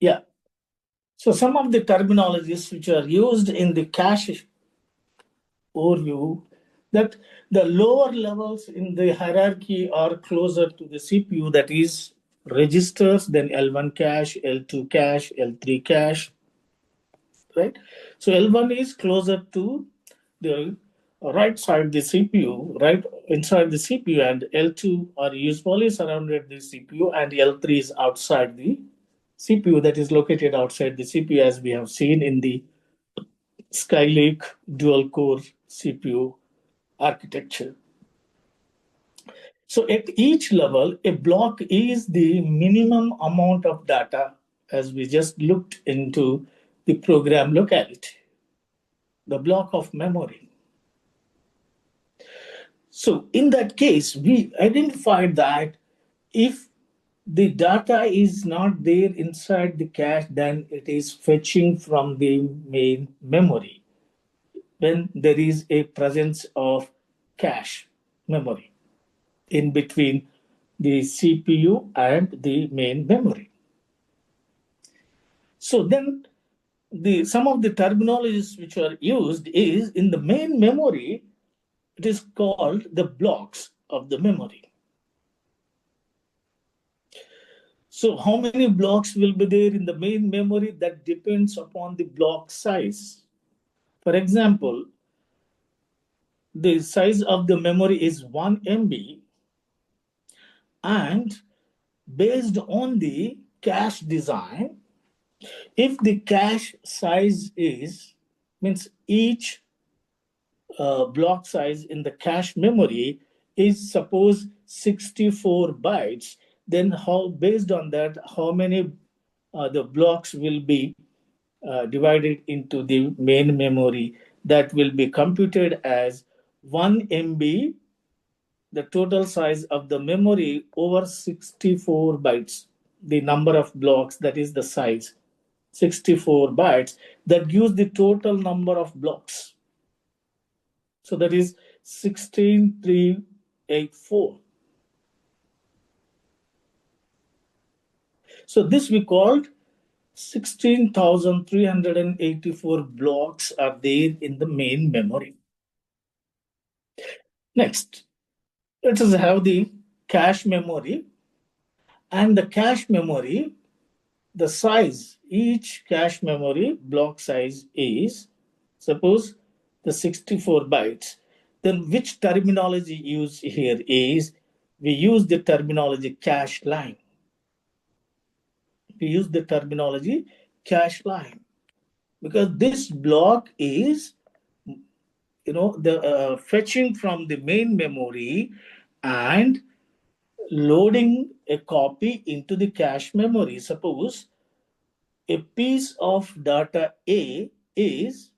Yeah. So some of the terminologies which are used in the cache overview, that the lower levels in the hierarchy are closer to the CPU, that is registers, then L1 cache, L2 cache, L3 cache, right? So L1 is closer to the right side the CPU, right inside the CPU, and L2 are usually surrounded the CPU, and L3 is outside the CPU, that is located outside the CPU, as we have seen in the Skylake dual core CPU architecture. So at each level, a block is the minimum amount of data, as we just looked into the program locality, the block of memory. So in that case, we identified that if the data is not there inside the cache, then it is fetching from the main memory when there is a presence of cache memory in between the CPU and the main memory. So then some of the terminologies which are used is in the main memory, it is called the blocks of the memory. So how many blocks will be there in the main memory? That depends upon the block size. For example, the size of the memory is 1 MB, and based on the cache design, if the cache size is, means each block size in the cache memory is suppose 64 bytes, then how, based on that, how many the blocks will be divided into the main memory, that will be computed as 1 MB, the total size of the memory, over 64 bytes, the number of blocks, that is the size, 64 bytes, that gives the total number of blocks. So that is 16384. So this we called 16,384 blocks are there in the main memory. Next, let us have the cache memory. And the cache memory, the size, each cache memory block size is, suppose, the 64 bytes. Then which terminology used here is, we use the terminology cache line. We use the terminology cache line because this block is, the fetching from the main memory and loading a copy into the cache memory. Suppose a piece of data A is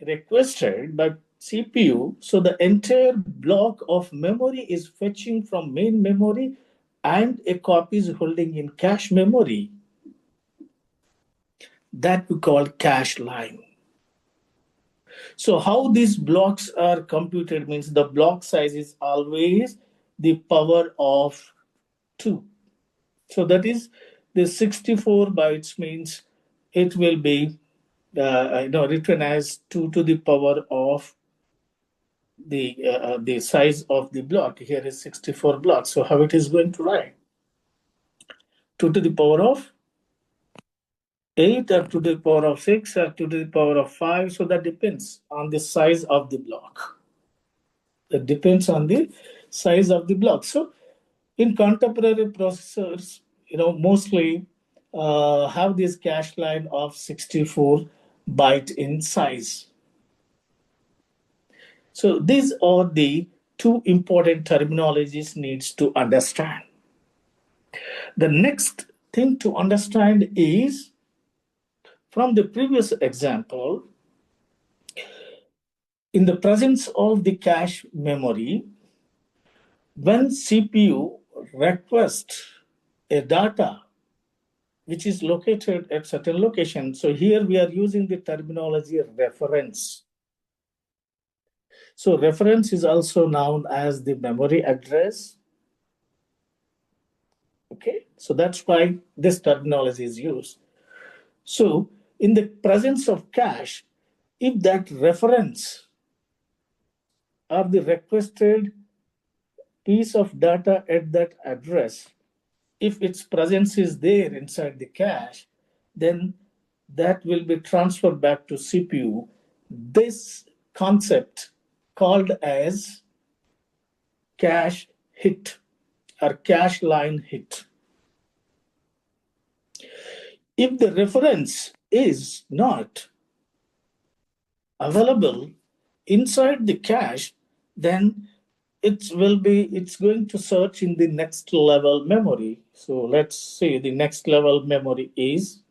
requested by CPU, so the entire block of memory is fetching from main memory and a copy is holding in cache memory. That we call cache line. So how these blocks are computed means the block size is always the power of 2. So that is the 64 bytes means it will be written as 2 to the power of the size of the block. Here is 64 blocks. So how it is going to write? 2 to the power of 8 or 2 to the power of 6 or 2 to the power of 5. So that depends on the size of the block. That depends on the size of the block. So in contemporary processors, mostly have this cache line of 64 byte in size. So these are the two important terminologies needs to understand. The next thing to understand is, from the previous example, in the presence of the cache memory, when CPU requests a data which is located at certain location, so here we are using the terminology reference. So reference is also known as the memory address. Okay, so that's why this terminology is used. So, in the presence of cache, if that reference or the requested piece of data at that address, if its presence is there inside the cache, then that will be transferred back to CPU. This concept called as cache hit or cache line hit. If the reference is not available inside the cache, then it's going to search in the next level memory. So let's say the next level memory is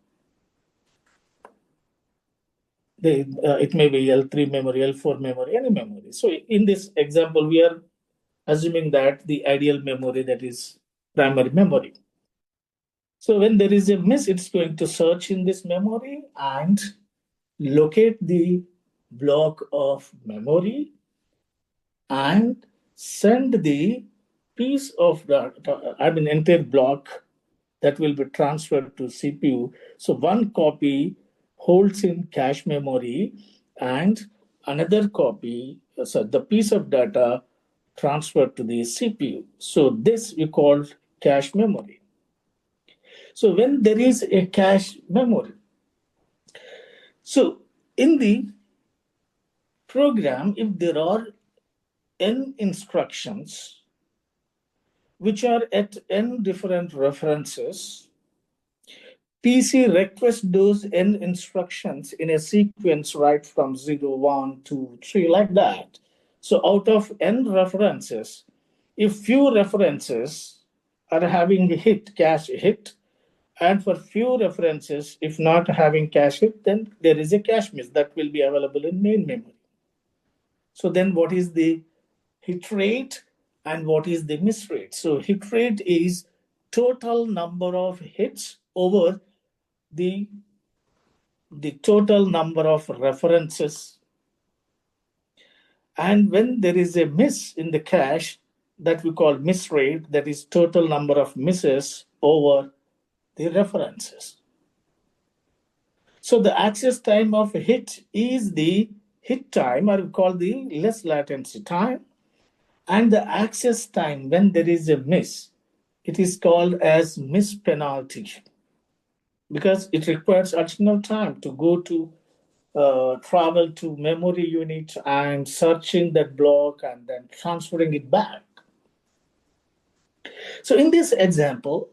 it may be L3 memory, L4 memory, any memory. So in this example, we are assuming that the ideal memory, that is primary memory. So when there is a miss, it's going to search in this memory and locate the block of memory and send the piece of entire block that will be transferred to CPU. So one copy holds in cache memory and another copy, so the piece of data transferred to the CPU. So this we call cache memory. So when there is a cache memory, so in the program, if there are n instructions which are at n different references, PC requests those n instructions in a sequence right from 0, 1, 2, 3, like that. So out of n references, if few references are having hit, cache hit, and for few references, if not having cache hit, then there is a cache miss that will be available in main memory. So then what is the hit rate and what is the miss rate? So hit rate is total number of hits over the total number of references. And when there is a miss in the cache, that we call miss rate, that is total number of misses over the references. So the access time of a hit is the hit time, or we call the less latency time. And the access time when there is a miss, it is called as miss penalty, because it requires additional time to go to travel to memory unit and searching that block and then transferring it back. So in this example,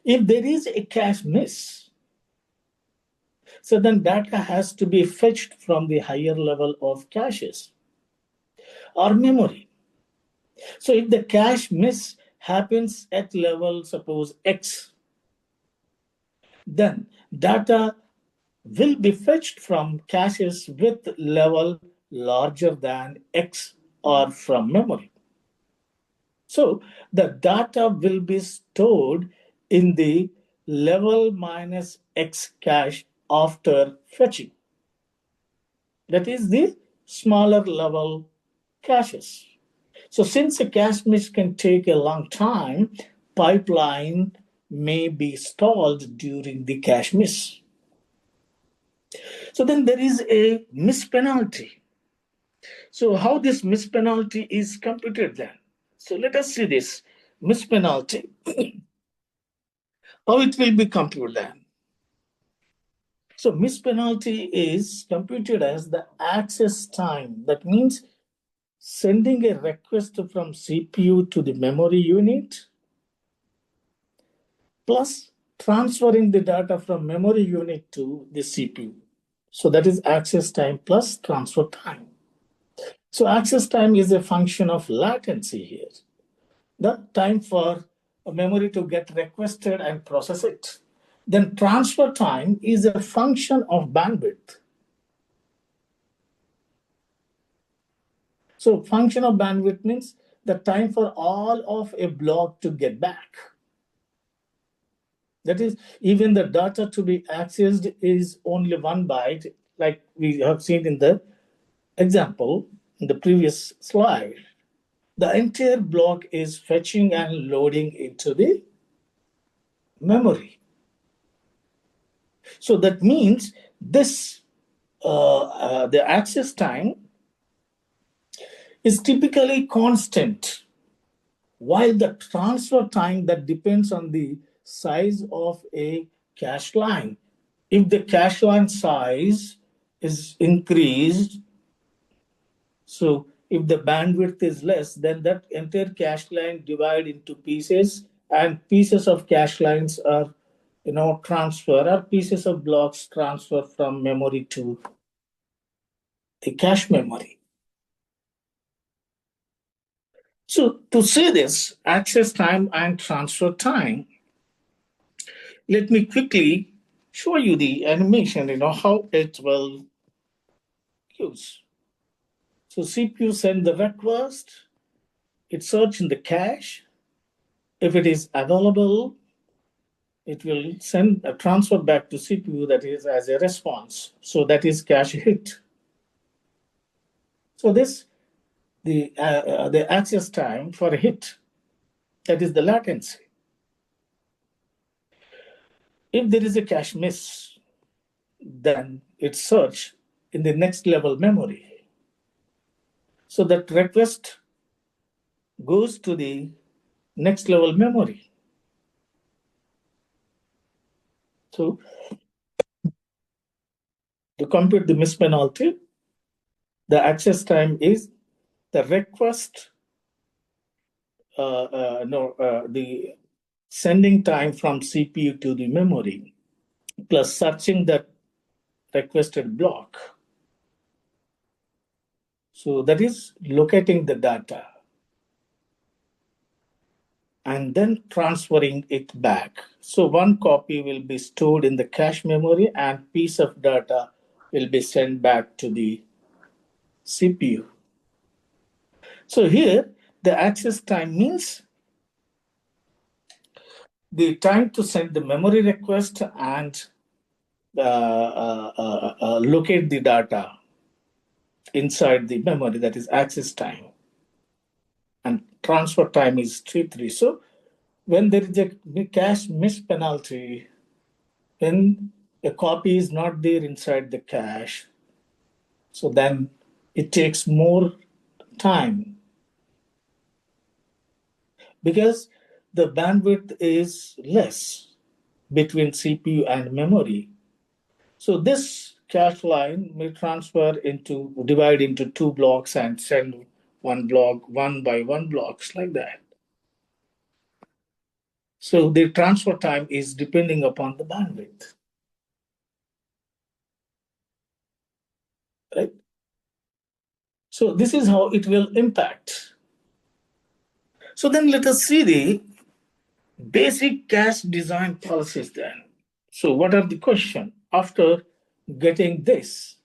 if there is a cache miss, so then data has to be fetched from the higher level of caches or memory. So if the cache miss happens at level, suppose X, then data will be fetched from caches with level larger than X or from memory. So the data will be stored in the level minus X cache after fetching. That is the smaller level caches. So since a cache miss can take a long time, pipeline may be stalled during the cache miss. So then there is a miss penalty. So how this miss penalty is computed then? So let us see this miss penalty. How it will be computed then? So miss penalty is computed as the access time. That means sending a request from CPU to the memory unit plus transferring the data from memory unit to the CPU. So that is access time plus transfer time. So access time is a function of latency here. The time for a memory to get requested and process it. Then transfer time is a function of bandwidth. So function of bandwidth means the time for all of a block to get back. That is, even the data to be accessed is only 1 byte, like we have seen in the example in the previous slide. The entire block is fetching and loading into the memory. So that means this the access time is typically constant, while the transfer time that depends on the size of a cache line. If the cache line size is increased, so if the bandwidth is less, then that entire cache line divide into pieces, and pieces of cache lines are transfer, or pieces of blocks transfer from memory to the cache memory. So to see this access time and transfer time, let me quickly show you the animation, how it will use. So CPU send the request, it search in the cache. If it is available, it will send a transfer back to CPU, that is as a response. So that is cache hit. So this the access time for a hit, that is the latency. If there is a cache miss, then it search in the next level memory. So that request goes to the next level memory. So to compute the miss penalty, the access time is the request, no, the sending time from CPU to the memory plus searching that requested block. So that is locating the data and then transferring it back. So one copy will be stored in the cache memory and piece of data will be sent back to the CPU. So here the access time means the time to send the memory request and locate the data inside the memory, that is access time. And transfer time is T3. So when there is a cache miss penalty, when a copy is not there inside the cache, so then it takes more time because the bandwidth is less between CPU and memory. So this cache line may divide into two blocks and send one block, one by one blocks like that. So the transfer time is depending upon the bandwidth, right? So this is how it will impact. So then let us see the basic cache design policies then. So what are the question after getting this?